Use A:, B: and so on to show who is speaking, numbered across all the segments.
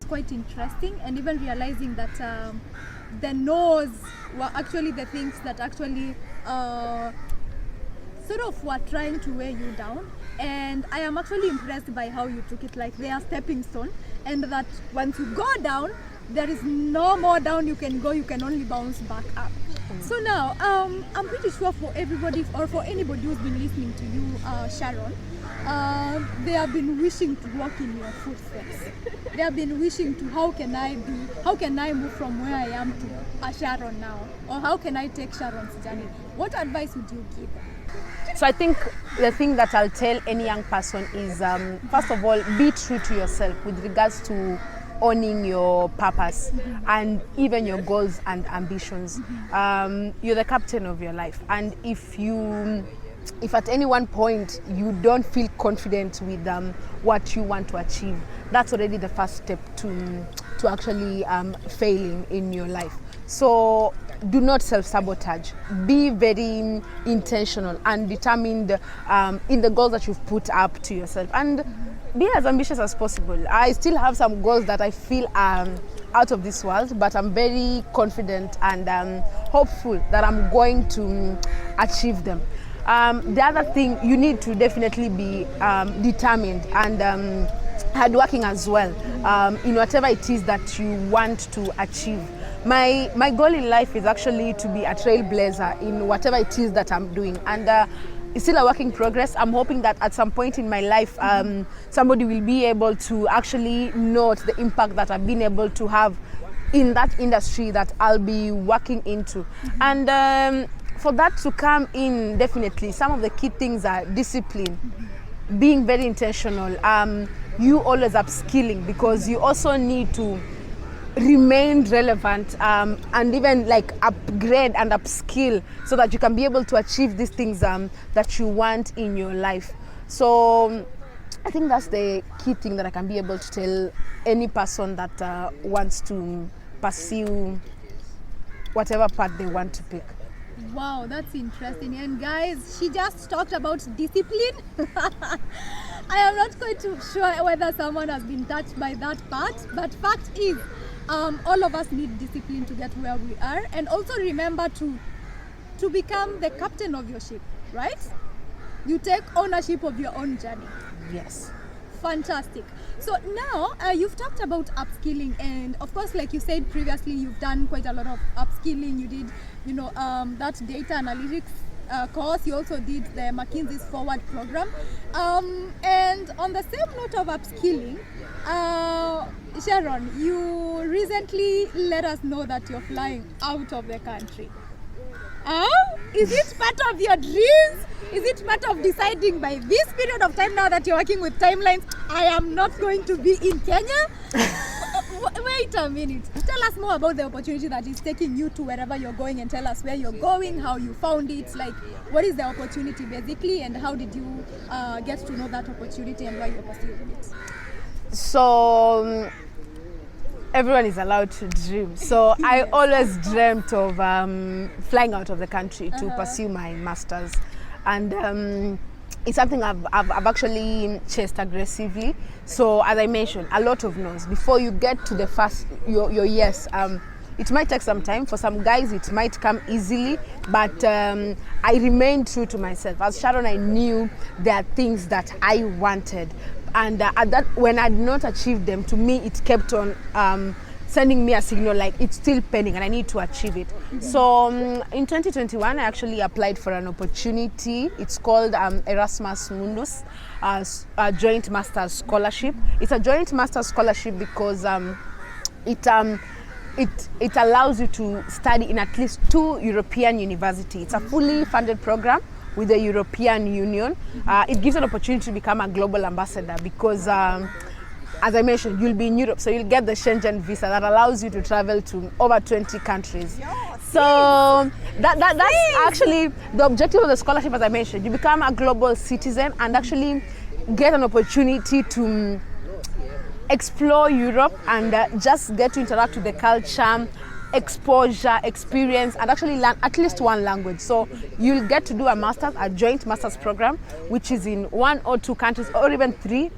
A: quite interesting, and even realizing that the no's were actually the things that actually sort of were trying to weigh you down. And I am actually impressed by how you took it like they are stepping stone, and that once you go down, there is no more down you can go, you can only bounce back up. So now, I'm pretty sure for everybody, or for anybody who's been listening to you, Sharon, they have been wishing to walk in your footsteps. They have been wishing to, how can I move from where I am to a Sharon now? Or how can I take Sharon's journey? What advice would you give them?
B: So I think the thing that I'll tell any young person is, first of all, be true to yourself with regards to owning your purpose and even your goals and ambitions. You're the captain of your life, and if at any one point you don't feel confident with what you want to achieve, that's already the first step to actually failing in your life. So do not self-sabotage. Be very intentional and determined in the goals that you've put up to yourself, and be as ambitious as possible. I still have some goals that I feel are out of this world, but I'm very confident and hopeful that I'm going to achieve them. The other thing, you need to definitely be determined and hardworking as well in whatever it is that you want to achieve. My goal in life is actually to be a trailblazer in whatever it is that I'm doing, and it's still a work in progress. I'm hoping that at some point in my life, somebody will be able to actually note the impact that I've been able to have in that industry that I'll be working into. And for that to come in, definitely, some of the key things are discipline, being very intentional, you always upskilling, because you also need to remain relevant and even like upgrade and upskill so that you can be able to achieve these things that you want in your life. So I think that's the key thing that I can be able to tell any person that wants to pursue whatever path they want to pick.
A: Wow, that's interesting. And guys, she just talked about discipline. I am not quite too sure whether someone has been touched by that part, but fact is, all of us need discipline to get where we are, and also remember to become the captain of your ship, right? You take ownership of your own journey.
B: Yes.
A: Fantastic. So now you've talked about upskilling, and of course, like you said previously, you've done quite a lot of upskilling. You did, that data analytics course. You also did the McKinsey's Forward program. And on the same note of upskilling, Sharon, you recently let us know that you're flying out of the country. Is it part of your dreams? Is it part of deciding by this period of time, now that you're working with timelines, I am not going to be in Kenya? Wait a minute. Tell us more about the opportunity that is taking you to wherever you're going, and tell us where you're going, how you found it, like what is the opportunity basically, and how did you get to know that opportunity and why you're pursuing it?
B: So everyone is allowed to dream. So I always dreamt of flying out of the country to pursue my master's, and it's something I've actually chased aggressively. So as I mentioned, a lot of no's before you get to the first your yes. It might take some time. For some guys, it might come easily, but I remained true to myself. As Sharon, I knew there are things that I wanted, and at that, when I did not achieve them, to me, it kept on sending me a signal like it's still pending and I need to achieve it. So in 2021, I actually applied for an opportunity. It's called Erasmus Mundus, a joint master's scholarship. It's a joint master's scholarship because it allows you to study in at least 2 European universities. It's a fully funded program with the European Union. It gives an opportunity to become a global ambassador because as I mentioned, you'll be in Europe, so you'll get the Schengen visa that allows you to travel to over 20 countries. So that's actually the objective of the scholarship, as I mentioned. You become a global citizen and actually get an opportunity to explore Europe and just get to interact with the culture, exposure, experience, and actually learn at least one language. So you'll get to do a joint master's program, which is in 1 or 2 countries, or even 3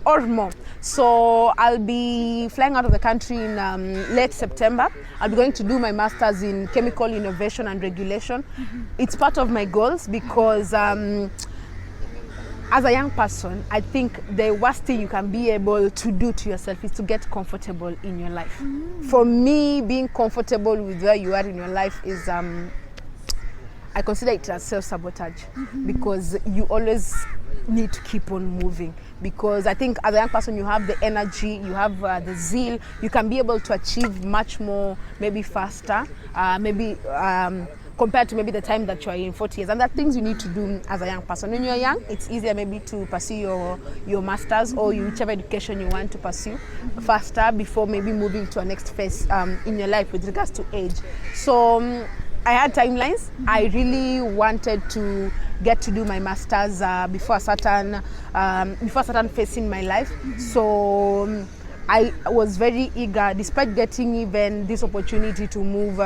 B: or more. So I'll be flying out of the country in late September. I'll be going to do my master's in chemical innovation and regulation. It's part of my goals because as a young person, I think the worst thing you can be able to do to yourself is to get comfortable in your life. For me, being comfortable with where you are in your life is, I consider it as self-sabotage, because you always need to keep on moving. Because I think as a young person, you have the energy, you have the zeal, you can be able to achieve much more, maybe faster, compared to maybe the time that you are in 40 years. And there are things you need to do as a young person. When you're young, it's easier maybe to pursue your master's or whichever education you want to pursue faster before maybe moving to a next phase in your life with regards to age. So I had timelines. I really wanted to get to do my master's before a certain phase in my life. So I was very eager, despite getting even this opportunity to move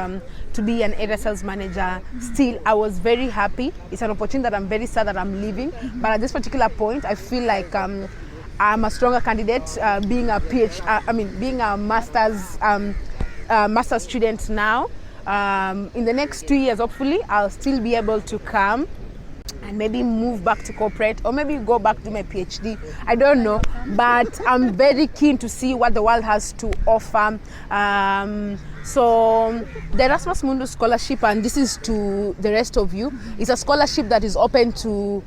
B: to be an area sales manager. Still, I was very happy. It's an opportunity that I'm very sad that I'm leaving. But at this particular point, I feel like I'm a stronger candidate, being a being a master's student now. In the next 2 years, hopefully, I'll still be able to come and maybe move back to corporate, or maybe go back to my PhD. I don't know, but I'm very keen to see what the world has to offer. So the Erasmus Mundus Scholarship, and this is to the rest of you, is a scholarship that is open to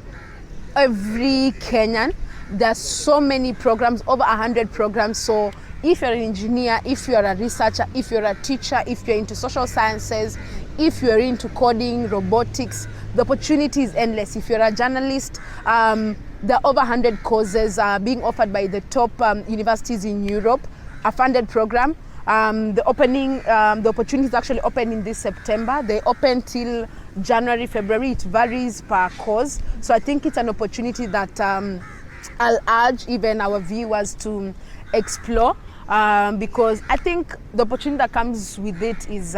B: every Kenyan. There's so many programs, over 100 programs. So if you're an engineer, if you're a researcher, if you're a teacher, if you're into social sciences, if you're into coding, robotics, the opportunity is endless. If you're a journalist, there are over 100 courses being offered by the top universities in Europe, a funded program. The opportunity is actually opening this September. They open till January, February. It varies per course. So I think it's an opportunity that I'll urge even our viewers to explore, because I think the opportunity that comes with it is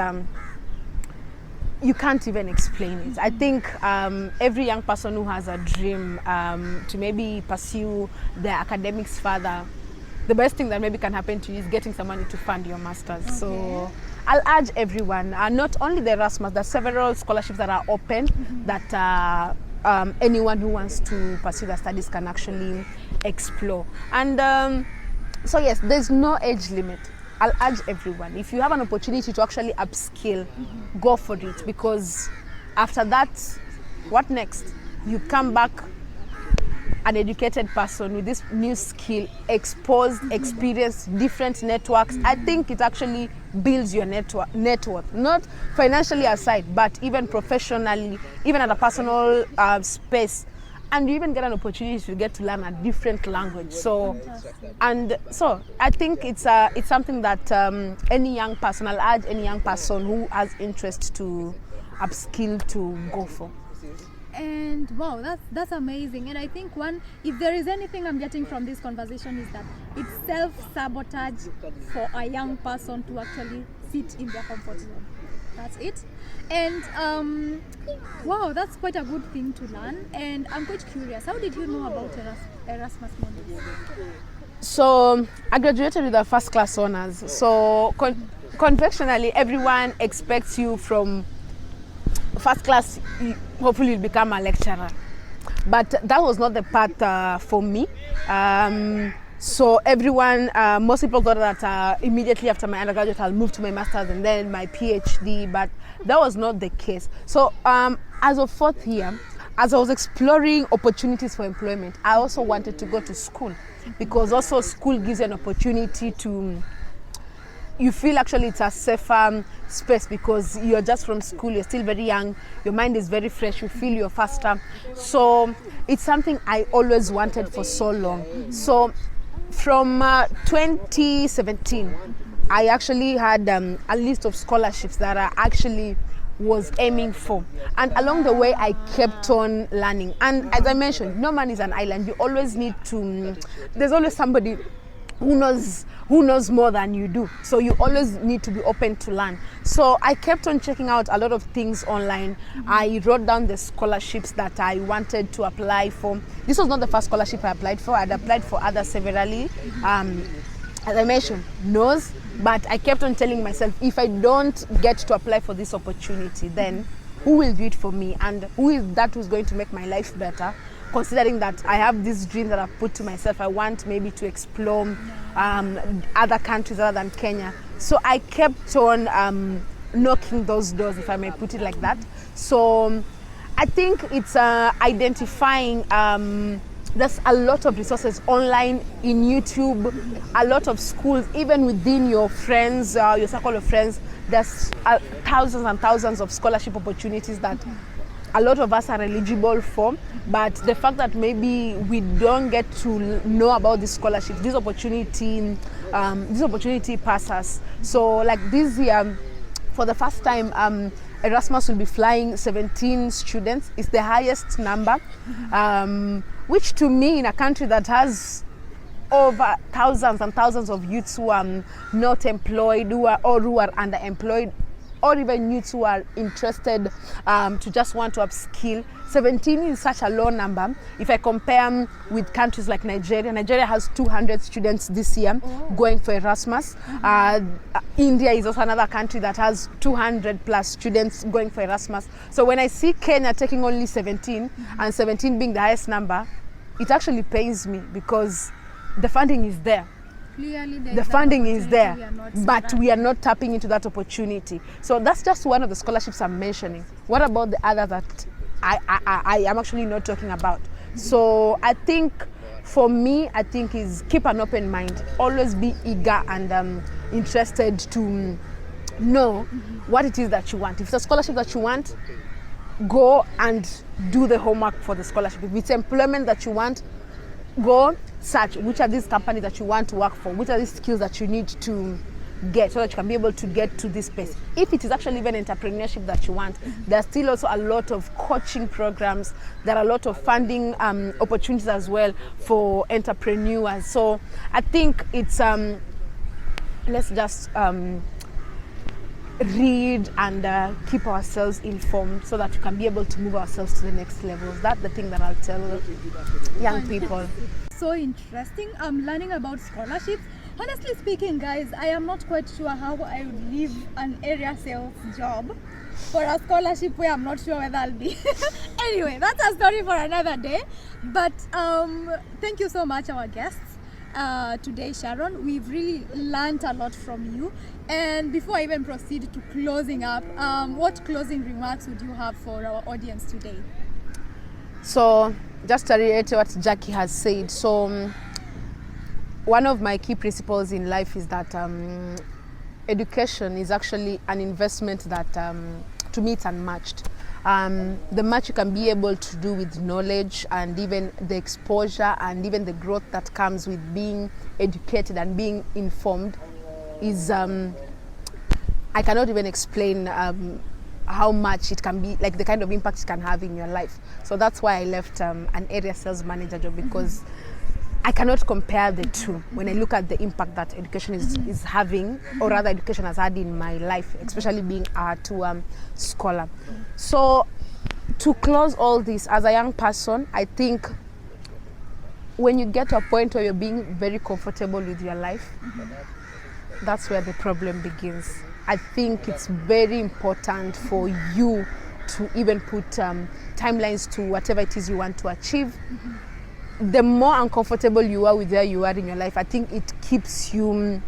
B: you can't even explain it. I think every young person who has a dream to maybe pursue their academics further, the best thing that maybe can happen to you is getting some money to fund your master's. Okay. So I'll urge everyone, not only the Erasmus, there are several scholarships that are open that anyone who wants to pursue their studies can actually explore. And so yes, there's no age limit. I'll urge everyone, if you have an opportunity to actually upskill, go for it, because after that, what next? You come back an educated person with this new skill, exposed, experienced, different networks. I think it actually builds your net worth, not financially aside, but even professionally, even at a personal space. And you even get an opportunity to get to learn a different language. So I think it's something that any young person, I'll urge any young person who has interest to upskill to go for.
A: And wow, that's amazing. And I think if there is anything I'm getting from this conversation, is that it's self-sabotage for a young person to actually sit in their comfort zone. That's it. And wow, that's quite a good thing to learn. And I'm quite curious, how did you know about Erasmus Mundus?
B: So I graduated with a first class honors. So conventionally, everyone expects you from first class, hopefully you'll become a lecturer. But that was not the path for me. So everyone, most people thought that immediately after my undergraduate I'll move to my master's and then my PhD, but that was not the case. So as of fourth year, as I was exploring opportunities for employment, I also wanted to go to school, because also school gives you an opportunity to, you feel actually it's a safer space, because you're just from school, you're still very young, your mind is very fresh, you feel you're faster. So it's something I always wanted for so long. So from 2017, I actually had a list of scholarships that I actually was aiming for. And along the way, I kept on learning. And as I mentioned, no man is an island. You always need to, there's always somebody who knows more than you do. So you always need to be open to learn. So I kept on checking out a lot of things online. I wrote down the scholarships that I wanted to apply for. This was not the first scholarship I applied for. I'd applied for others severally. As I mentioned, no's, but I kept on telling myself, if I don't get to apply for this opportunity, then who will do it for me, and who is that who's going to make my life better, considering that I have this dream that I've put to myself. I want maybe to explore other countries other than Kenya. So I kept on knocking those doors, if I may put it like that. So I think it's identifying, there's a lot of resources online, in YouTube, a lot of schools, even within your friends, your circle of friends, there's thousands and thousands of scholarship opportunities that a lot of us are eligible for. But the fact that maybe we don't get to know about this scholarship, this opportunity passes. So like this year, for the first time, Erasmus will be flying 17 students. It's the highest number, which to me, in a country that has over thousands and thousands of youths who are not employed, who are underemployed, or even youths who are interested to just want to upskill. 17 is such a low number. If I compare with countries like Nigeria, Nigeria has 200 students this year going for Erasmus. India is also another country that has 200 plus students going for Erasmus. So when I see Kenya taking only 17, and 17 being the highest number, it actually pains me, because the funding is there.
A: Clearly,
B: the funding is there, but we are not tapping into that opportunity. So that's just one of the scholarships I'm mentioning. What about the other that I am actually not talking about? So I think, for me, I think is keep an open mind. Always be eager and interested to know what it is that you want. If it's a scholarship that you want, go and do the homework for the scholarship. If it's employment that you want, go search which are these companies that you want to work for, which are these skills that you need to get so that you can be able to get to this space. If it is actually even entrepreneurship that you want, there's still also a lot of coaching programs. There are a lot of funding opportunities as well for entrepreneurs. So I think it's let's just read and keep ourselves informed so that we can be able to move ourselves to the next level. That's the thing that I'll tell young people.
A: So interesting. I'm learning about scholarships. Honestly speaking, guys, I am not quite sure how I would leave an area sales job for a scholarship where I'm not sure whether I'll be. Anyway, that's a story for another day. But thank you so much, our guests. Today, Sharon, we've really learned a lot from you. And before I even proceed to closing up, what closing remarks would you have for our audience today?
B: So just to reiterate what Jackie has said, so one of my key principles in life is that education is actually an investment that to me it's unmatched. The much you can be able to do with knowledge, and even the exposure and even the growth that comes with being educated and being informed is I cannot even explain how much it can be, like the kind of impact it can have in your life. So that's why I left an area sales manager job, because I cannot compare the two when I look at the impact that education is having, or rather education has had in my life, especially being a scholar. So to close all this, as a young person, I think when you get to a point where you're being very comfortable with your life, that's where the problem begins. I think it's very important for you to even put timelines to whatever it is you want to achieve. The more uncomfortable you are with where you are in your life, I think it keeps you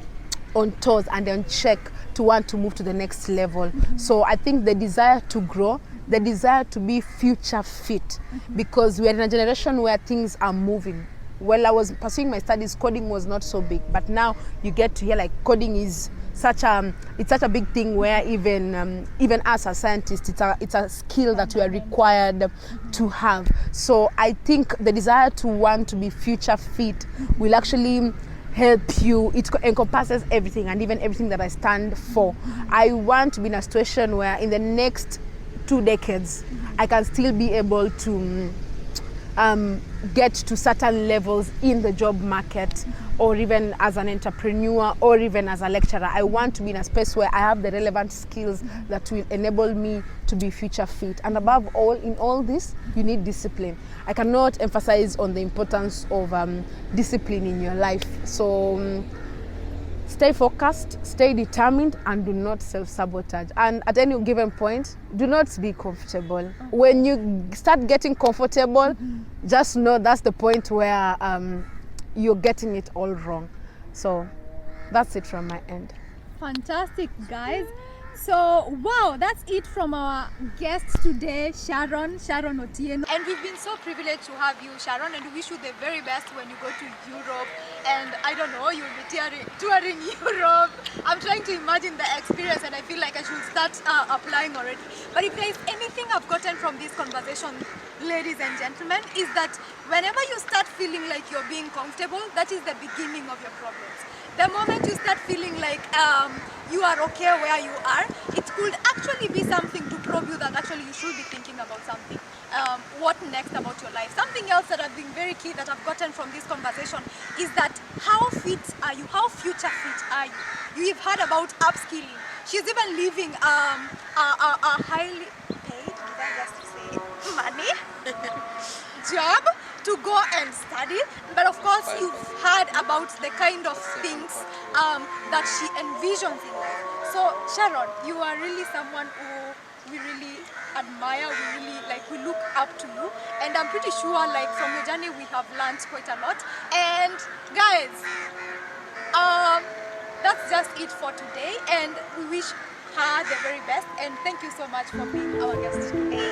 B: on toes and on check to want to move to the next level. So I think the desire to grow, the desire to be future fit, because we are in a generation where things are moving. While I was pursuing my studies, coding was not so big, but now you get to hear like coding is such a big thing, where even us as scientists, it's a skill that we are required to have. So I think the desire to want to be future fit will actually help you. It encompasses everything, and even everything that I stand for. I want to be in a situation where in the next 2 decades I can still be able to get to certain levels in the job market, or even as an entrepreneur, or even as a lecturer. I want to be in a space where I have the relevant skills that will enable me to be future fit. And above all, in all this, you need discipline. I cannot emphasize on the importance of discipline in your life. So stay focused, stay determined, and do not self-sabotage. And at any given point, do not be comfortable. When you start getting comfortable, just know that's the point where you're getting it all wrong. So that's it from my end.
A: Fantastic, guys. So, wow, that's it from our guest today, Sharon Otieno. And we've been so privileged to have you, Sharon, and we wish you the very best when you go to Europe. And I don't know, you'll be touring Europe. I'm trying to imagine the experience, and I feel like I should start applying already. But if there is anything I've gotten from this conversation, ladies and gentlemen, is that whenever you start feeling like you're being comfortable, that is the beginning of your problems. The moment you start feeling like you are okay where you are, it could actually be something to probe you that actually you should be thinking about something. What next about your life? Something else that I've been very key that I've gotten from this conversation is that how fit are you? How future fit are you? You've heard about upskilling. She's even leaving a highly paid, did I just say money, job to go and study. But of course, you've heard about the kind of things that she envisions in life. So Sharon, you are really someone who we really admire, we look up to you, and I'm pretty sure like from your journey we have learned quite a lot. And guys, that's just it for today, and we wish her the very best, and thank you so much for being our guest today.